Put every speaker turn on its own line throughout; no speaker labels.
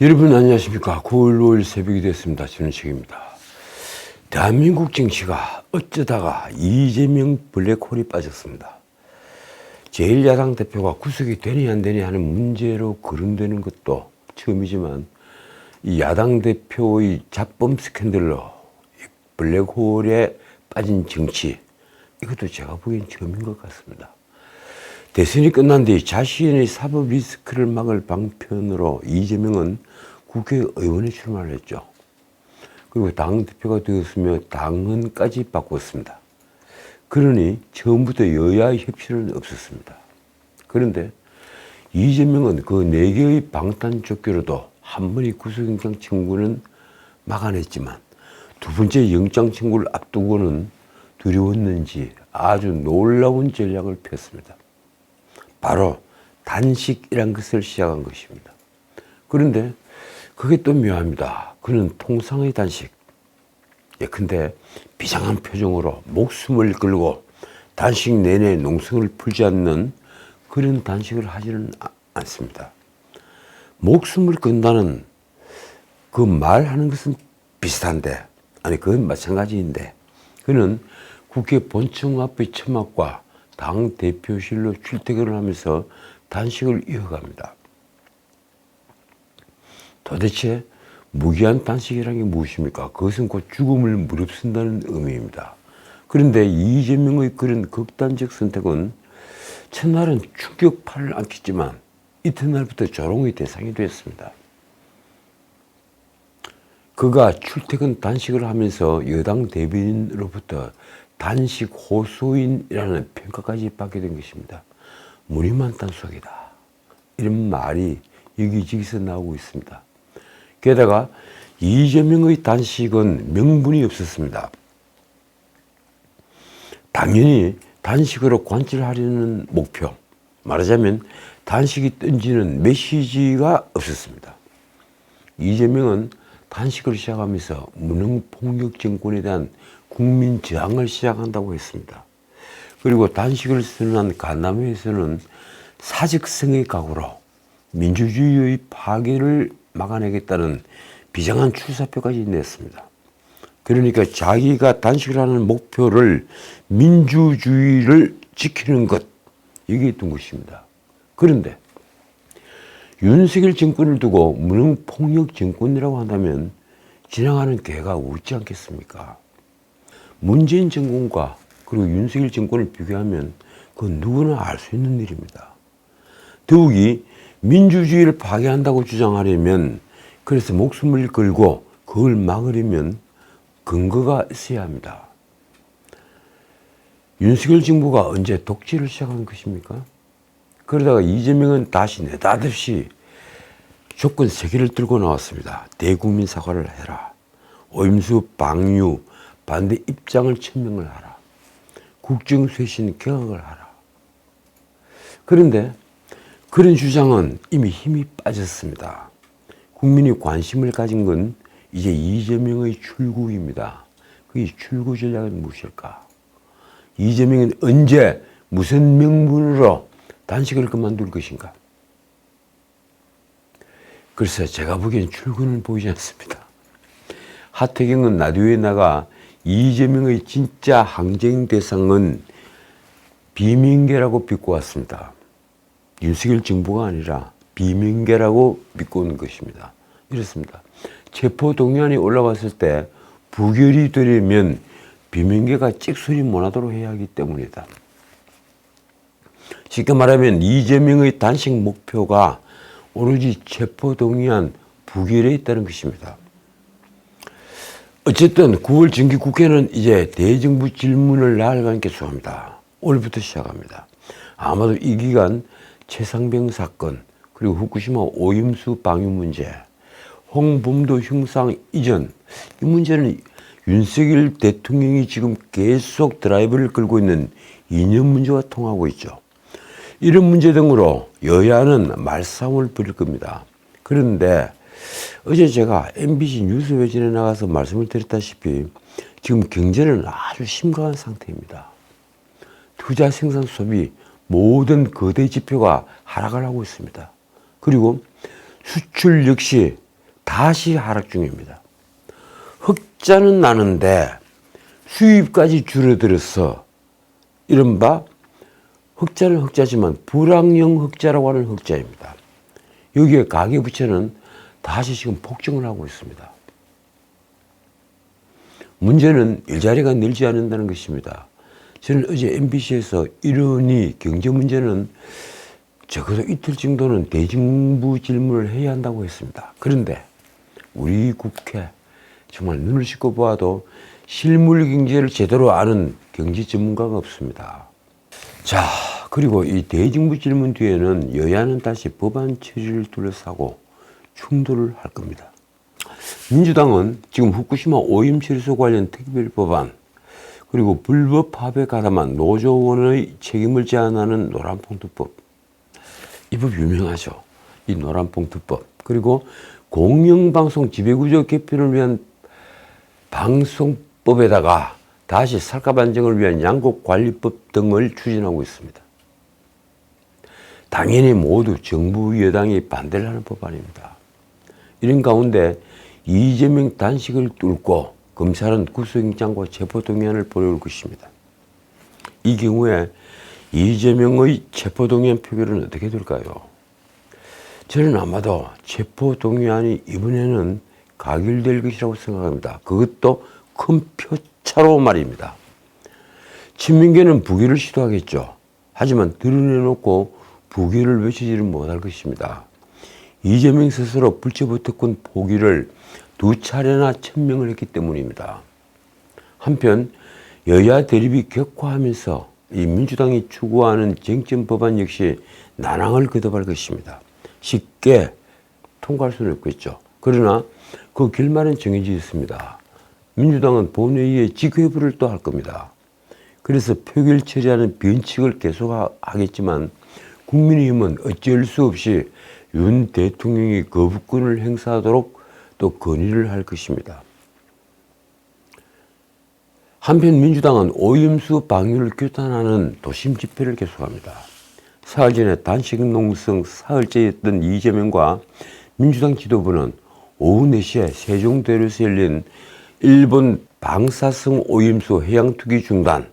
여러분 안녕하십니까. 9월 5일 새벽이 됐습니다. 저는 책입니다. 대한민국 정치가 어쩌다가 이재명 블랙홀이 빠졌습니다. 제1야당 대표가 구속이 되니 안 되니 하는 문제로 거론되는 것도 처음이지만 이 야당 대표의 잡범 스캔들로 블랙홀에 빠진 정치, 이것도 제가 보기엔 처음인 것 같습니다. 대선이 끝난 뒤 자신의 사법 리스크를 막을 방편으로 이재명은 국회의원에 출마를 했죠. 그리고 당대표가 되었으며 당헌까지 바꿨습니다. 그러니 처음부터 여야의 협치는 없었습니다. 그런데 이재명은 그 4개의 방탄조끼로도 한 번의 구속영장 청구는 막아냈지만 두 번째 영장 청구를 앞두고는 두려웠는지 아주 놀라운 전략을 폈습니다. 바로 단식이란 것을 시작한 것입니다. 그런데 그게 또 묘합니다. 그는 통상의 단식, 예컨대 비장한 표정으로 목숨을 걸고 단식 내내 농성을 풀지 않는 그런 단식을 하지는 않습니다. 목숨을 건다는 그 말하는 것은 비슷한데, 아니 그건 마찬가지인데, 그는 국회 본청 앞의 처막과 당 대표실로 출퇴근을 하면서 단식을 이어갑니다. 도대체 무기한 단식이라는 게 무엇입니까? 그것은 곧 죽음을 무릅쓴다는 의미입니다. 그런데 이재명의 그런 극단적 선택은 첫날은 충격파를 안겼지만 이튿날부터 조롱의 대상이 되었습니다. 그가 출퇴근 단식을 하면서 여당 대변인으로부터 단식 호소인이라는 평가까지 받게 된 것입니다. 무늬만 단속이다, 이런 말이 여기저기서 나오고 있습니다. 게다가 이재명의 단식은 명분이 없었습니다. 당연히 단식으로 관철하려는 목표, 말하자면 단식이 던지는 메시지가 없었습니다. 이재명은 단식을 시작하면서 무능폭력 정권에 대한 국민 저항을 시작한다고 했습니다. 그리고 단식을 선언한 간담회에서는 사직성의 각오로 민주주의의 파괴를 막아내겠다는 비장한 출사표까지 냈습니다. 그러니까 자기가 단식을 하는 목표를 민주주의를 지키는 것, 이게 있던 것입니다. 그런데 윤석열 정권을 두고 무능폭력 정권이라고 한다면 지나가는 개가 웃지 않겠습니까? 문재인 정권과 그리고 윤석열 정권을 비교하면 그건 누구나 알 수 있는 일입니다. 더욱이 민주주의를 파괴한다고 주장하려면, 그래서 목숨을 걸고 그걸 막으려면 근거가 있어야 합니다. 윤석열 정부가 언제 독재를 시작한 것입니까? 그러다가 이재명은 다시 느닷없이 조건 3개를 들고 나왔습니다. 대국민 사과를 해라, 오임수 방류 반대 입장을 천명을 하라, 국정쇄신 개혁을 하라. 그런데 그런 주장은 이미 힘이 빠졌습니다. 국민이 관심을 가진 건 이제 이재명의 출구입니다. 그 출구 전략은 무엇일까? 이재명은 언제 무슨 명분으로 단식을 그만둘 것인가? 글쎄, 제가 보기엔 출구는 보이지 않습니다. 하태경은 라디오에 나가 이재명의 진짜 항쟁 대상은 비명계라고 비꼬았습니다. 윤석열 정부가 아니라 비명계라고 비꼬는 것입니다. 이렇습니다. 체포동의안이 올라왔을 때 부결이 되려면 비명계가 찍소리 못하도록 해야 하기 때문이다. 쉽게 말하면 이재명의 단식 목표가 오로지 체포동의안 부결에 있다는 것입니다. 어쨌든 9월 정기국회는 이제 대정부 질문을 나흘간 개소합니다. 오늘부터 시작합니다. 아마도 이 기간 최상병 사건, 그리고 후쿠시마 오염수 방류 문제, 홍범도 형상 이전, 이 문제는 윤석열 대통령이 지금 계속 드라이브를 끌고 있는 이념 문제와 통하고 있죠. 이런 문제 등으로 여야는 말싸움을 벌일 겁니다. 그런데 어제 제가 MBC 뉴스 외신에 나가서 말씀을 드렸다시피 지금 경제는 아주 심각한 상태입니다. 투자, 생산, 소비 모든 거대 지표가 하락을 하고 있습니다. 그리고 수출 역시 다시 하락 중입니다. 흑자는 나는데 수입까지 줄어들어서 이른바 흑자는 흑자지만 불황형 흑자라고 하는 흑자입니다. 여기에 가계부채는 다시 지금 폭증을 하고 있습니다. 문제는 일자리가 늘지 않는다는 것입니다. 저는 어제 MBC에서 이러니 경제 문제는 적어도 이틀 정도는 대정부 질문을 해야 한다고 했습니다. 그런데 우리 국회 정말 눈을 씻고 보아도 실물 경제를 제대로 아는 경제 전문가가 없습니다. 자, 그리고 이 대정부 질문 뒤에는 여야는 다시 법안 처리를 둘러싸고 충돌을 할 겁니다. 민주당은 지금 후쿠시마 오염 처리소 관련 특별 법안, 그리고 불법 파업에 가담한 노조원의 책임을 제한하는 노란봉투법, 이 법 유명하죠. 이 노란봉투법, 그리고 공영방송 지배구조 개편을 위한 방송법에다가 다시 살갑 안정을 위한 양곡관리법 등을 추진하고 있습니다. 당연히 모두 정부 여당이 반대를 하는 법안입니다. 이런 가운데 이재명 단식을 뚫고 검찰은 구속영장과 체포동의안을 보내올 것입니다. 이 경우에 이재명의 체포동의안 표결은 어떻게 될까요? 저는 아마도 체포동의안이 이번에는 가결될 것이라고 생각합니다. 그것도 큰 표차로 말입니다. 친민계는 부결을 시도하겠죠. 하지만 드러내놓고 부결을 외치지는 못할 것입니다. 이재명 스스로 불체포 특권 포기를 2차례나 천명을 했기 때문입니다. 한편 여야 대립이 격화하면서 이 민주당이 추구하는 쟁점 법안 역시 난항을 거듭할 것입니다. 쉽게 통과할 수는 없겠죠. 그러나 그 결말은 정해져 있습니다. 민주당은 본회의에 직회부를 또 할 겁니다. 그래서 표결 처리하는 변칙을 계속하겠지만 국민의힘은 어쩔 수 없이 윤 대통령이 거부권을 행사하도록 또 건의를 할 것입니다. 한편 민주당은 오염수 방류를 규탄하는 도심 집회를 계속합니다. 사흘 전에 단식농성 사흘째였던 이재명과 민주당 지도부는 오후 4시에 세종대로에서 열린 일본 방사성 오염수 해양 투기 중단,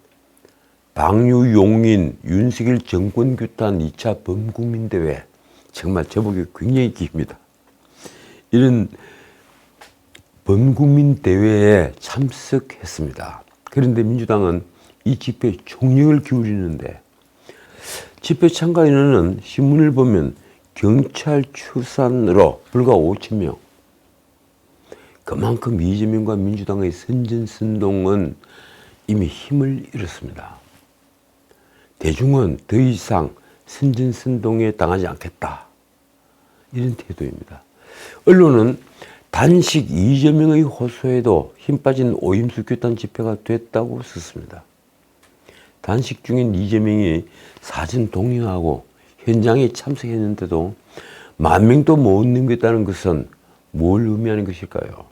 방류 용인 윤석열 정권 규탄 2차 범국민대회, 정말 제목이 굉장히 깁니다. 이런 범국민대회에 참석했습니다. 그런데 민주당은 이 집회에 총력을 기울이는데 집회 참가 인원은 신문을 보면 경찰 추산으로 불과 5,000명. 그만큼 이재명과 민주당의 선전선동은 이미 힘을 잃었습니다. 대중은 더 이상 선전선동에 당하지 않겠다, 이런 태도입니다. 언론은 단식 이재명의 호소에도 힘 빠진 오염수 규탄 집회가 됐다고 썼습니다. 단식 중인 이재명이 사전 동의하고 현장에 참석했는데도 10,000명도 못 넘겼다는 것은 뭘 의미하는 것일까요?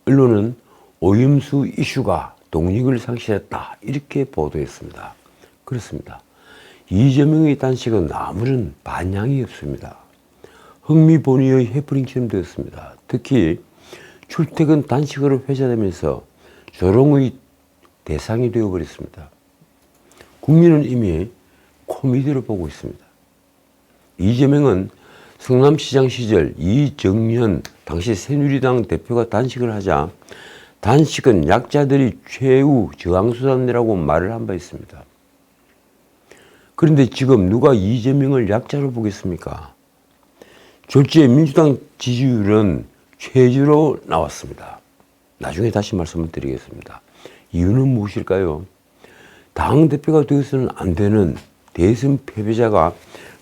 언론은 오염수 이슈가 동력을 상실했다, 이렇게 보도했습니다. 그렇습니다. 이재명의 단식은 아무런 반향이 없습니다. 흥미본의의 해프닝처럼 되었습니다. 특히 출퇴근 단식으로 회자되면서 조롱의 대상이 되어버렸습니다. 국민은 이미 코미디로 보고 있습니다. 이재명은 성남시장 시절 이정현 당시 새누리당 대표가 단식을 하자 단식은 약자들이 최후 저항수단이라고 말을 한 바 있습니다. 그런데 지금 누가 이재명을 약자로 보겠습니까? 졸지에 민주당 지지율은 최저로 나왔습니다. 나중에 다시 말씀을 드리겠습니다. 이유는 무엇일까요? 당대표가 되어서는 안 되는 대선 패배자가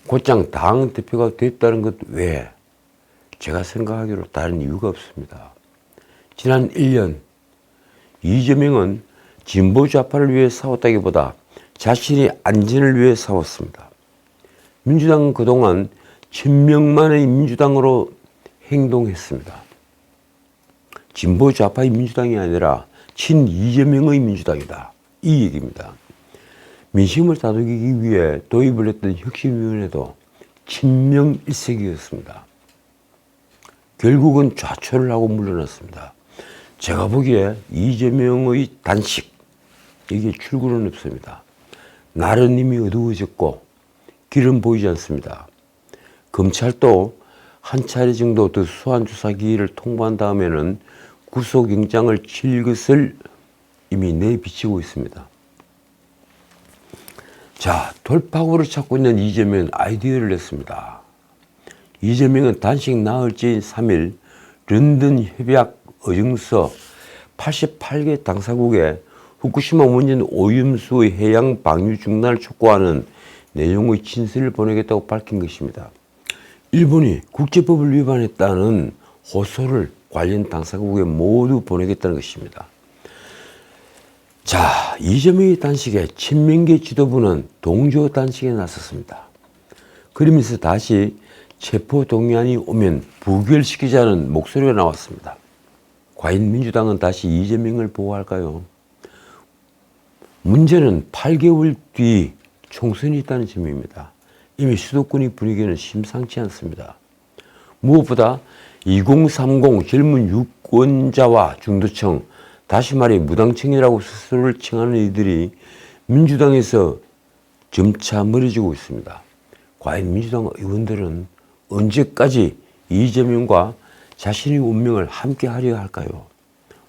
곧장 당대표가 됐다는 것 외에 제가 생각하기로 다른 이유가 없습니다. 지난 1년 이재명은 진보 좌파를 위해 싸웠다기보다 자신의 안전을 위해 싸웠습니다. 민주당은 그동안 1,000명만의 민주당으로 행동했습니다. 진보 좌파의 민주당이 아니라 친 이재명의 민주당이다, 이 얘기입니다. 민심을 다독이기 위해 도입을 했던 혁신위원회도 친명 일색이었습니다. 결국은 좌초를 하고 물러났습니다. 제가 보기에 이재명의 단식, 이게 출구는 없습니다. 날은 이미 어두워졌고 길은 보이지 않습니다. 검찰도 한 차례 정도 더 수환 조사 기일을 통보한 다음에는 구속영장을 칠 것을 이미 내비치고 있습니다. 자, 돌파구를 찾고 있는 이재명은 아이디어를 냈습니다. 이재명은 단식 나흘째인 3일 런던 협약 의정서 88개 당사국에 후쿠시마 원전 오염수의 해양 방류 중단을 촉구하는 내용의 친서를 보내겠다고 밝힌 것입니다. 일본이 국제법을 위반했다는 호소를 관련 당사국에 모두 보내겠다는 것입니다. 자, 이재명의 단식에 친명계 지도부는 동조 단식에 나섰습니다. 그러면서 다시 체포동의안이 오면 부결시키자는 목소리가 나왔습니다. 과연 민주당은 다시 이재명을 보호할까요? 문제는 8개월 뒤 총선이 있다는 점입니다. 이미 수도권의 분위기는 심상치 않습니다. 무엇보다 2030 젊은 유권자와 중도층, 다시 말해 무당층이라고 스스로를 칭하는 이들이 민주당에서 점차 멀어지고 있습니다. 과연 민주당 의원들은 언제까지 이재명과 자신의 운명을 함께 하려 할까요?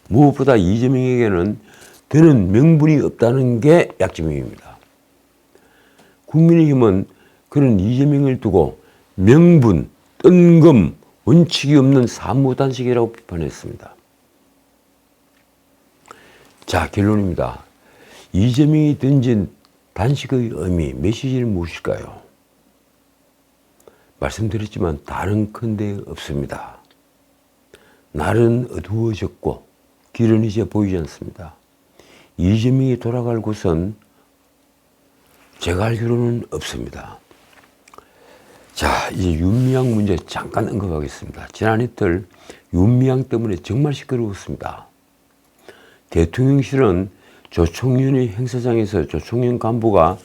무엇보다 이재명에게는 더는 명분이 없다는 게 약점입니다. 국민의힘은 그런 이재명을 두고 명분, 뜬금, 원칙이 없는 사무단식이라고 비판했습니다. 자, 결론입니다. 이재명이 던진 단식의 의미, 메시지는 무엇일까요? 말씀드렸지만 다른 큰데 없습니다. 날은 어두워졌고 길은 이제 보이지 않습니다. 이재명이 돌아갈 곳은 제가 알기로는 없습니다. 자, 이제 윤미향 문제 잠깐 언급하겠습니다. 지난 이틀 윤미향 때문에 정말 시끄러웠습니다. 대통령실은 조총련의 행사장에서 조총련 간부가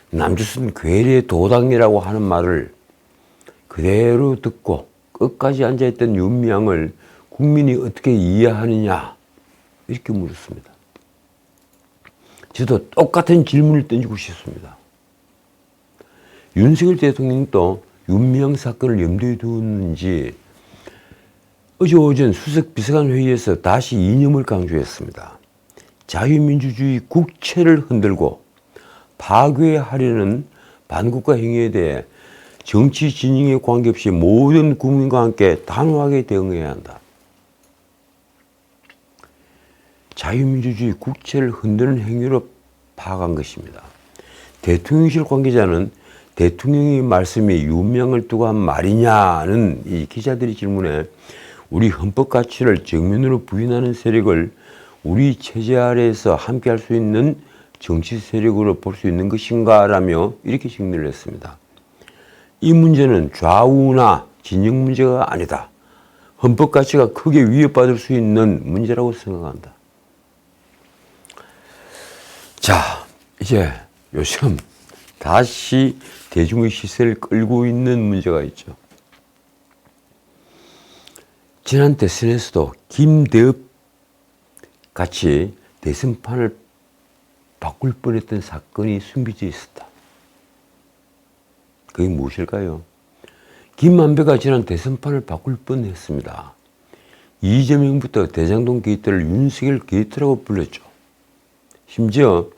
남조선 괴뢰 도당이라고 하는 말을 그대로 듣고 끝까지 앉아있던 윤미향을 국민이 어떻게 이해하느냐 이렇게 물었습니다. 저도 똑같은 질문을 던지고 싶습니다. 윤석열 대통령도 윤미향 사건을 염두에 두었는지 어제 오전 수석 비서관 회의에서 다시 이념을 강조했습니다. 자유민주주의 국채를 흔들고 파괴하려는 반국가 행위에 대해 정치 진영에 관계없이 모든 국민과 함께 단호하게 대응해야 한다. 자유민주주의 국채를 흔드는 행위로 파악한 것입니다. 대통령실 관계자는 대통령의 말씀이 윤미향을 두고 한 말이냐는 이 기자들의 질문에 우리 헌법 가치를 정면으로 부인하는 세력을 우리 체제 아래에서 함께 할 수 있는 정치 세력으로 볼 수 있는 것인가 라며 이렇게 정리를 했습니다. 이 문제는 좌우나 진영 문제가 아니다. 헌법 가치가 크게 위협받을 수 있는 문제라고 생각한다. 자, 이제 요즘 다시 대중의 시세를 끌고 있는 문제가 있죠. 지난 대선에서도 김대엽 같이 대선판을 바꿀 뻔했던 사건이 숨겨져 있었다. 그게 무엇일까요? 김만배가 지난 대선판을 바꿀 뻔했습니다. 이재명부터 대장동 게이트를 윤석열 게이트라고 불렀죠. 심지어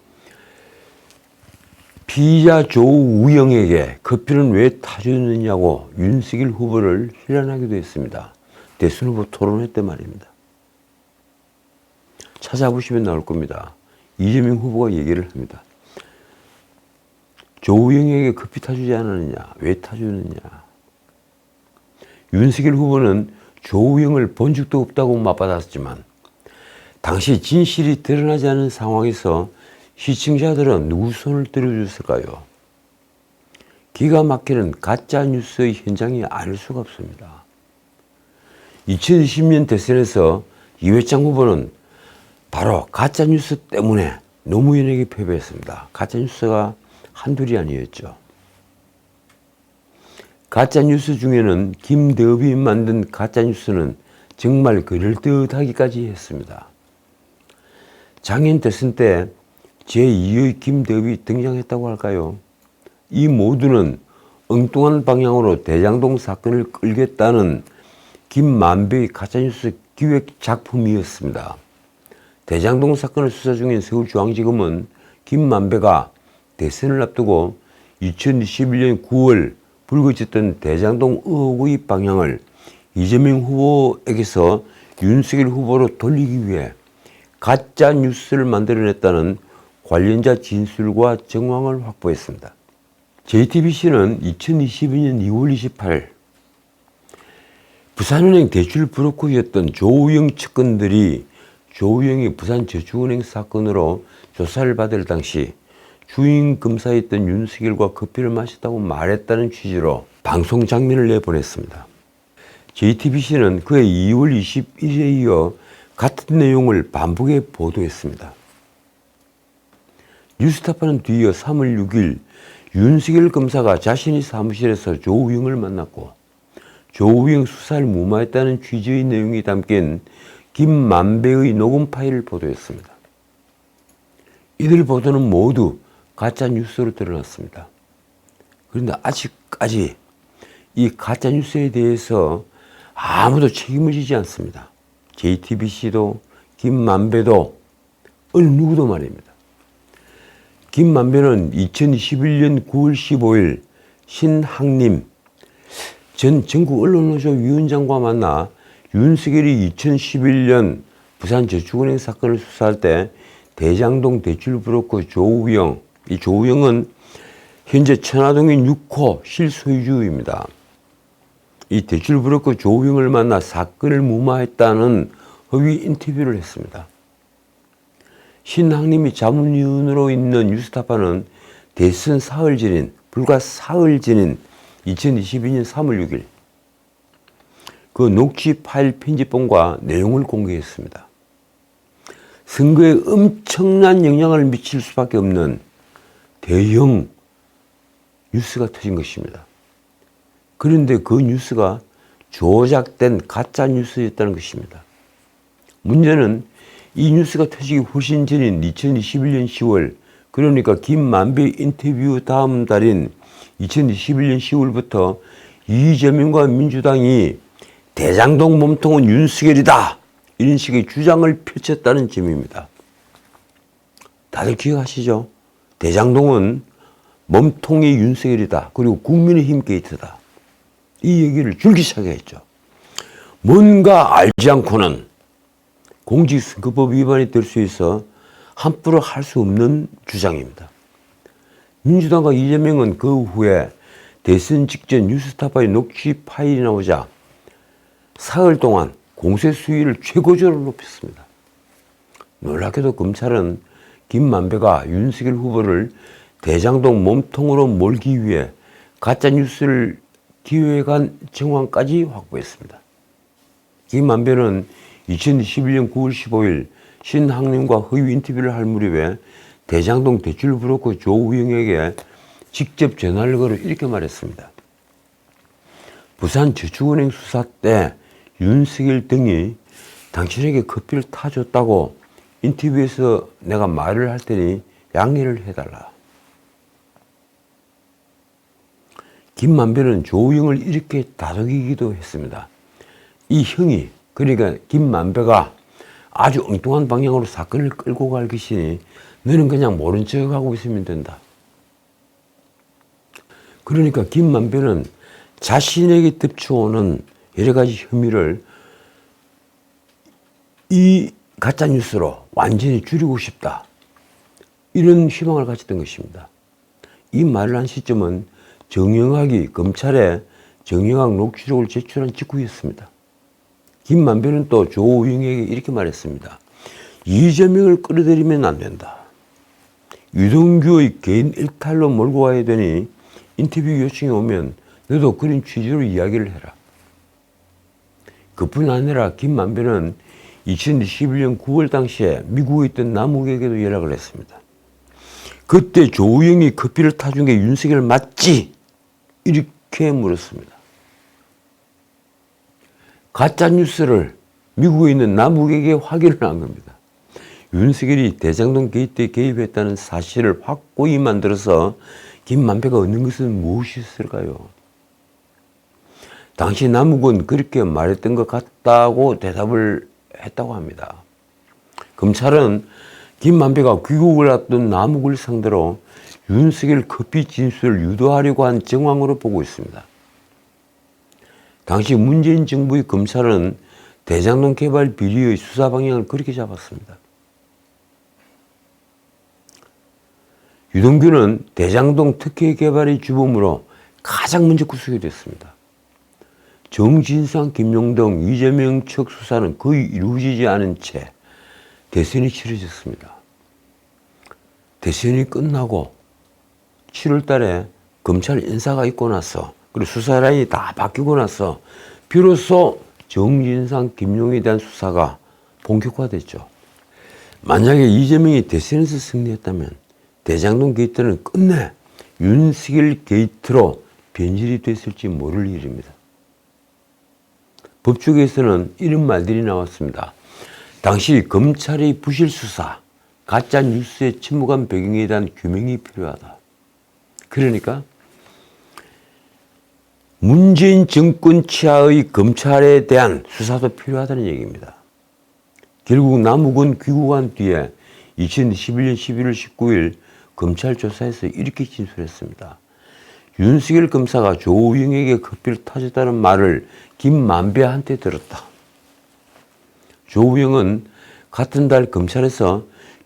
피의자 조우영에게 커피는 왜 타줬느냐고 윤석열 후보를 희난하기도 했습니다. 대선 후보 토론회 때 말입니다. 찾아보시면 나올 겁니다. 이재명 후보가 얘기를 합니다. 조우영에게 커피 타주지 않았느냐? 왜 타주느냐? 윤석열 후보는 조우영을 본 적도 없다고 맞받았지만 당시 진실이 드러나지 않은 상황에서 시청자들은 누구 손을 들어줬을까요? 기가 막히는 가짜뉴스의 현장이 아닐 수가 없습니다. 2020년 대선에서 이회창 후보는 바로 가짜뉴스 때문에 노무현에게 패배했습니다. 가짜뉴스가 한둘이 아니었죠. 가짜뉴스 중에는 김대업이 만든 가짜뉴스는 정말 그럴듯하기까지 했습니다. 작년 대선 때 제2의 김대업이 등장했다고 할까요? 이 모두는 엉뚱한 방향으로 대장동 사건을 끌겠다는 김만배의 가짜뉴스 기획 작품이었습니다. 대장동 사건을 수사 중인 서울중앙지검은 김만배가 대선을 앞두고 2021년 9월 불거졌던 대장동 의혹의 방향을 이재명 후보에게서 윤석열 후보로 돌리기 위해 가짜 뉴스를 만들어냈다는 관련자 진술과 정황을 확보했습니다. JTBC는 2022년 2월 28일 부산은행 대출 브로커였던 조우영 측근들이 조우영이 부산저축은행 사건으로 조사를 받을 당시 주임 검사였던 윤석열과 커피를 마셨다고 말했다는 취지로 방송 장면을 내보냈습니다. JTBC는 그해 2월 21일에 이어 같은 내용을 반복해 보도했습니다. 뉴스타파는 뒤이어 3월 6일 윤석열 검사가 자신의 사무실에서 조우영을 만났고 조우영 수사를 무마했다는 취지의 내용이 담긴 김만배의 녹음 파일을 보도했습니다. 이들 보도는 모두 가짜 뉴스로 드러났습니다. 그런데 아직까지 이 가짜 뉴스에 대해서 아무도 책임을 지지 않습니다. JTBC도 김만배도 어느 누구도 말입니다. 김만배는 2021년 9월 15일 신학림 전 전국언론노조 위원장과 만나 윤석열이 2011년 부산저축은행 사건을 수사할 때 대장동 대출 브로커 조우영, 이 조우영은 현재 천화동인 6호 실소유주입니다. 이 대출 브로커 조우영을 만나 사건을 무마했다는 허위 인터뷰를 했습니다. 신학림이 자문위원으로 있는 뉴스타파는 대선 사흘 전인, 불과 사흘 전인 2022년 3월 6일 그 녹취 파일 편집본과 내용을 공개했습니다. 선거에 엄청난 영향을 미칠 수밖에 없는 대형 뉴스가 터진 것입니다. 그런데 그 뉴스가 조작된 가짜 뉴스였다는 것입니다. 문제는 이 뉴스가 터지기 훨씬 전인 2021년 10월, 그러니까 김만배 인터뷰 다음 달인 2021년 10월부터 이재명과 민주당이 대장동 몸통은 윤석열이다, 이런 식의 주장을 펼쳤다는 점입니다. 다들 기억하시죠? 대장동은 몸통이 윤석열이다, 그리고 국민의힘 게이트다, 이 얘기를 줄기차게 했죠. 뭔가 알지 않고는 공직선거법 위반이 될 수 있어 함부로 할 수 없는 주장입니다. 민주당과 이재명은 그 후에 대선 직전 뉴스타파의 녹취 파일이 나오자 사흘 동안 공세 수위를 최고조로 높였습니다. 놀랍게도 검찰은 김만배가 윤석열 후보를 대장동 몸통으로 몰기 위해 가짜뉴스를 기획한 정황까지 확보했습니다. 김만배는 2021년 9월 15일 신학림과 허위 인터뷰를 할 무렵에 대장동 대출 브로커 조우영에게 직접 전화를 걸어 이렇게 말했습니다. 부산저축은행 수사 때 윤석열 등이 당신에게 커피를 타줬다고 인터뷰에서 내가 말을 할 테니 양해를 해달라. 김만배는 조우영을 이렇게 다독이기도 했습니다. 이 형이, 그러니까 김만배가 아주 엉뚱한 방향으로 사건을 끌고 갈 것이니 너는 그냥 모른 척하고 있으면 된다. 그러니까 김만배는 자신에게 덮쳐오는 여러 가지 혐의를 이 가짜뉴스로 완전히 줄이고 싶다, 이런 희망을 가졌던 것입니다. 이 말을 한 시점은 정영학이 검찰에 정영학 녹취록을 제출한 직후였습니다. 김만배는 또 조우영에게 이렇게 말했습니다. 이재명을 끌어들이면 안 된다. 유동규의 개인 일탈로 몰고 가야 되니 인터뷰 요청이 오면 너도 그런 취지로 이야기를 해라. 그뿐 아니라 김만배는 2021년 9월 당시에 미국에 있던 남욱에게도 연락을 했습니다. 그때 조우영이 커피를 타준 게 윤석열 맞지? 이렇게 물었습니다. 가짜뉴스를 미국에 있는 남욱에게 확인을 한 겁니다. 윤석열이 대장동 게이트에 개입했다는 사실을 확고히 만들어서 김만배가 얻는 것은 무엇이었을까요? 당시 남욱은 그렇게 말했던 것 같다고 대답을 했다고 합니다. 검찰은 김만배가 귀국을 앞둔 남욱을 상대로 윤석열 커피 진술을 유도하려고 한 정황으로 보고 있습니다. 당시 문재인 정부의 검찰은 대장동 개발 비리의 수사 방향을 그렇게 잡았습니다. 유동규는 대장동 특혜 개발의 주범으로 가장 먼저 구속이 됐습니다. 정진상, 김용동, 이재명 측 수사는 거의 이루어지지 않은 채 대선이 치러졌습니다. 대선이 끝나고 7월 달에 검찰 인사가 있고 나서 그리고 수사 라인이 다 바뀌고 나서 비로소 정진상, 김용에 대한 수사가 본격화됐죠. 만약에 이재명이 대선에서 승리했다면 대장동 게이트는 끝내 윤석열 게이트로 변질이 됐을지 모를 일입니다. 법조계에서는 이런 말들이 나왔습니다. 당시 검찰의 부실 수사, 가짜 뉴스에 침묵한 배경에 대한 규명이 필요하다. 그러니까 문재인 정권 치하의 검찰에 대한 수사도 필요하다는 얘기입니다. 결국 남욱은 귀국한 뒤에 2021년 11월 19일 검찰 조사에서 이렇게 진술했습니다. 윤석열 검사가 조우영에게 커피를 타줬다는 말을 김만배한테 들었다. 조우영은 같은 달 검찰에서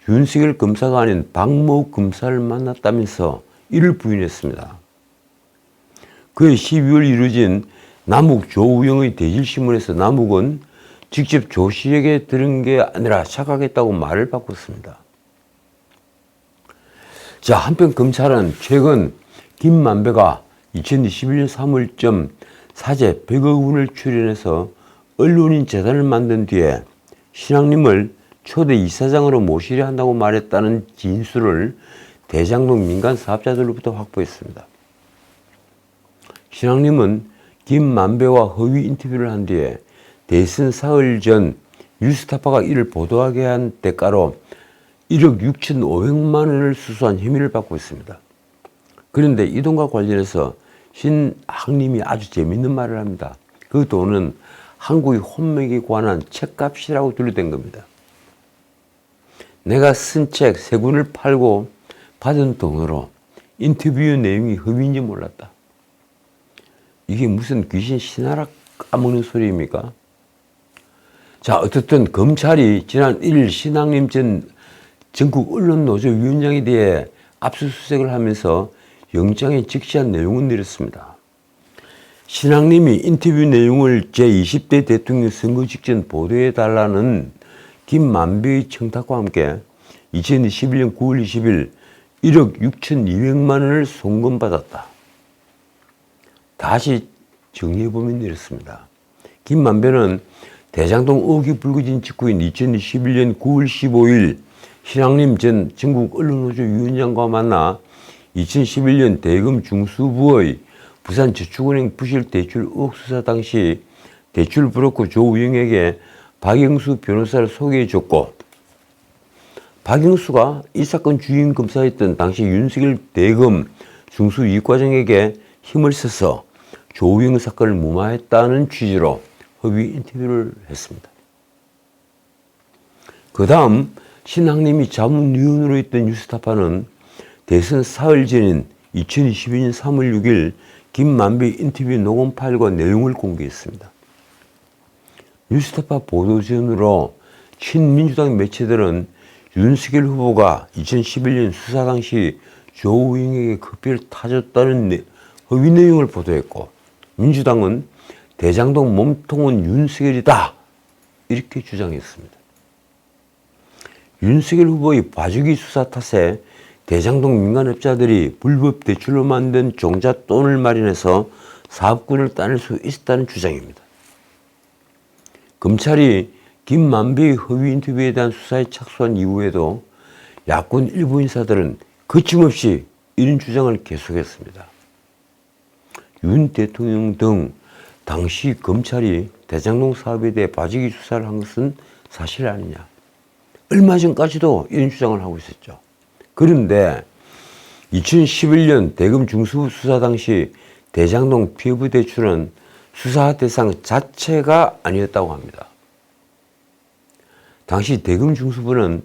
윤석열 검사가 아닌 박모 검사를 만났다면서 이를 부인했습니다. 그해 12월 이루어진 남욱 조우영의 대질신문에서 남욱은 직접 조 씨에게 들은 게 아니라 착각했다고 말을 바꿨습니다. 자, 한편 검찰은 최근 김만배가 2021년 3월쯤 사제 100억 원을 출연해서 언론인 재단을 만든 뒤에 신앙님을 초대 이사장으로 모시려 한다고 말했다는 진술을 대장동 민간 사업자들로부터 확보했습니다. 신앙님은 김만배와 허위 인터뷰를 한 뒤에 대선 사흘 전 뉴스타파가 이를 보도하게 한 대가로 1억 6,500만 원을 수수한 혐의를 받고 있습니다. 그런데 이 돈과 관련해서 신학님이 아주 재밌는 말을 합니다. 그 돈은 한국의 혼맥에 관한 책값이라고 둘러댄 겁니다. 내가 쓴 책 3권을 팔고 받은 돈으로 인터뷰 내용이 허위인지 몰랐다. 이게 무슨 귀신 신하락 까먹는 소리입니까? 자, 어쨌든 검찰이 지난 1일 신학님 전 전국 언론노조 위원장에 대해 압수수색을 하면서 영장에 적시한 내용은 이렇습니다. 신학님이 인터뷰 내용을 제20대 대통령 선거 직전 보도해달라는 김만배의 청탁과 함께 2021년 9월 20일 1억 6,200만 원을 송금받았다. 다시 정리해보면 이렇습니다. 김만배는 대장동 의혹이 불거진 직후인 2021년 9월 15일 신학님 전 전국 언론노조 위원장과 만나 2011년 대검 중수부의 부산저축은행 부실 대출 의혹 수사 당시 대출 브로커 조우영에게 박영수 변호사를 소개해줬고, 박영수가 이 사건 주임 검사였던 당시 윤석열 대검 중수이과장에게 힘을 써서 조우영 사건을 무마했다는 취지로 허위 인터뷰를 했습니다. 그 다음 신학님이 자문위원으로 있던 뉴스타파는 대선 사흘 전인 2022년 3월 6일 김만배 인터뷰 녹음 파일과 내용을 공개했습니다. 뉴스타파 보도전으로 친민주당 매체들은 윤석열 후보가 2011년 수사 당시 조우영에게 커피를 타줬다는 허위 내용을 보도했고, 민주당은 대장동 몸통은 윤석열이다 이렇게 주장했습니다. 윤석열 후보의 봐주기 수사 탓에 대장동 민간업자들이 불법 대출로 만든 종잣돈을 마련해서 사업권을 따낼 수 있었다는 주장입니다. 검찰이 김만배의 허위 인터뷰에 대한 수사에 착수한 이후에도 야권 일부 인사들은 거침없이 이런 주장을 계속했습니다. 윤 대통령 등 당시 검찰이 대장동 사업에 대해 봐주기 수사를 한 것은 사실 아니냐. 얼마 전까지도 이런 주장을 하고 있었죠. 그런데 2011년 대검 중수부 수사 당시 대장동 피부 대출은 수사 대상 자체가 아니었다고 합니다. 당시 대검 중수부는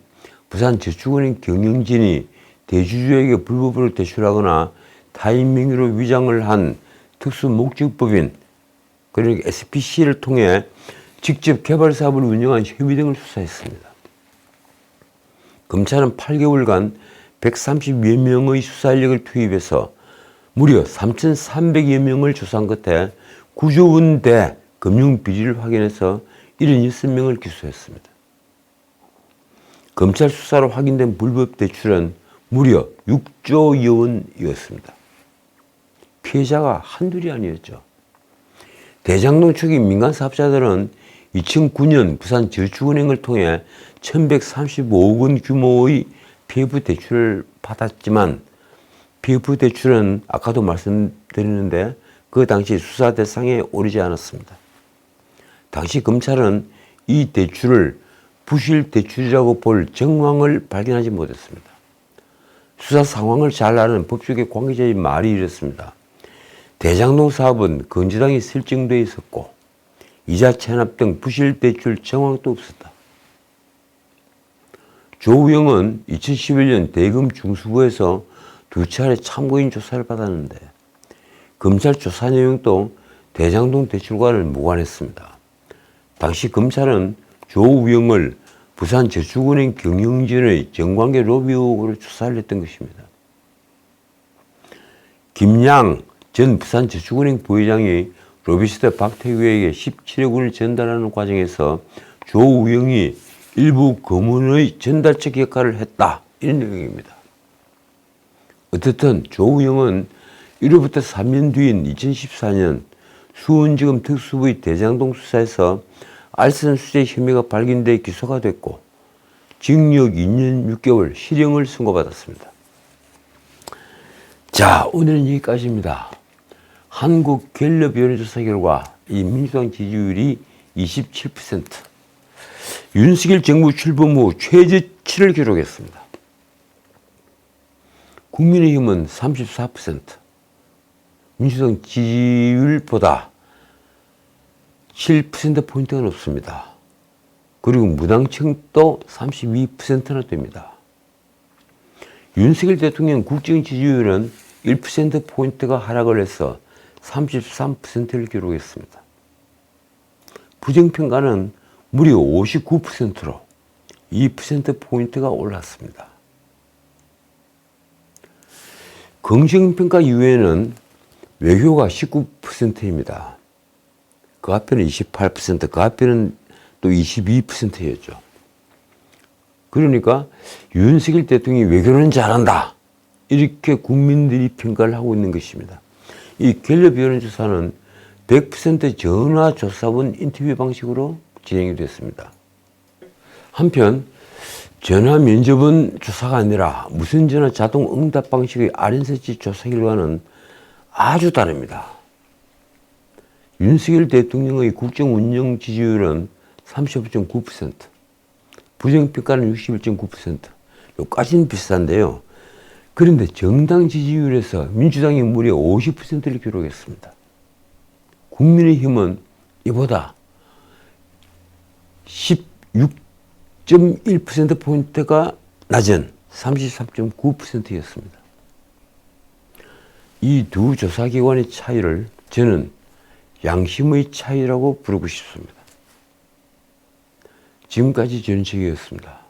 부산저축은행 경영진이 대주주에게 불법으로 대출하거나 타인 명의로 위장을 한 특수목적법인 그러니까 SPC를 통해 직접 개발 사업을 운영한 혐의 등을 수사했습니다. 검찰은 8개월간 130여 명의 수사 인력을 투입해서 무려 3,300여 명을 조사한 끝에 구조원대 금융비리를 확인해서 76명을 기소했습니다. 검찰 수사로 확인된 불법 대출은 무려 6조 원이었습니다. 피해자가 한둘이 아니었죠. 대장동 초기 민간 사업자들은 2009년 부산저축은행을 통해 1,135억 원 규모의 PF 대출을 받았지만 PF 대출은 아까도 말씀드렸는데 그 당시 수사 대상에 오르지 않았습니다. 당시 검찰은 이 대출을 부실 대출이라고 볼 정황을 발견하지 못했습니다. 수사 상황을 잘 아는 법조계 관계자의 말이 이렇습니다. 대장동 사업은 건재당이 설정되어 있었고 이자 체납 등 부실 대출 정황도 없었다. 조우영은 2011년 대검 중수부에서 2차례 참고인 조사를 받았는데 검찰 조사 내용도 대장동 대출과는 무관했습니다. 당시 검찰은 조우영을 부산저축은행 경영진의 정관계 로비 의혹으로 조사를 했던 것입니다. 김양 전 부산저축은행 부회장이 로비스트 박태규에게 17억 원을 전달하는 과정에서 조우영이 일부 검은의 전달책 역할을 했다. 이런 내용입니다. 어쨌든 조우영은 1회부터 3년 뒤인 2014년 수원지검 특수부의 대장동 수사에서 알선 수재 혐의가 발견돼 기소가 됐고 징역 2년 6개월 실형을 선고받았습니다. 자, 오늘은 여기까지입니다. 한국갤럽 여론조사 결과 이 민주당 지지율이 27%, 윤석열 정부 출범 후 최저치를 기록했습니다. 국민의힘은 34%, 민주당 지지율보다 7%포인트가 높습니다. 그리고 무당층도 32%나 됩니다. 윤석열 대통령 국정 지지율은 1%포인트가 하락을 해서 33%를 기록했습니다. 부정평가는 무려 59%로 2%포인트가 올랐습니다. 긍정평가 이후에는 외교가 19%입니다. 그 앞에는 28%, 그 앞에는 또 22%였죠. 그러니까 윤석열 대통령이 외교는 잘한다. 이렇게 국민들이 평가를 하고 있는 것입니다. 이 갤럽 여론조사는 100% 전화조사원 인터뷰 방식으로 진행이 됐습니다. 한편 전화 면접은 조사가 아니라 무선전화 자동 응답 방식의 RNCC 조사 결과는 아주 다릅니다. 윤석열 대통령의 국정 운영 지지율은 35.9%, 부정평가는 61.9%, 여기까지는 비슷한데요. 그런데 정당 지지율에서 민주당이 무려 50%를 기록했습니다. 국민의힘은 이보다 16.1%포인트가 낮은 33.9%였습니다. 이 두 조사기관의 차이를 저는 양심의 차이라고 부르고 싶습니다. 지금까지 전인책이었습니다.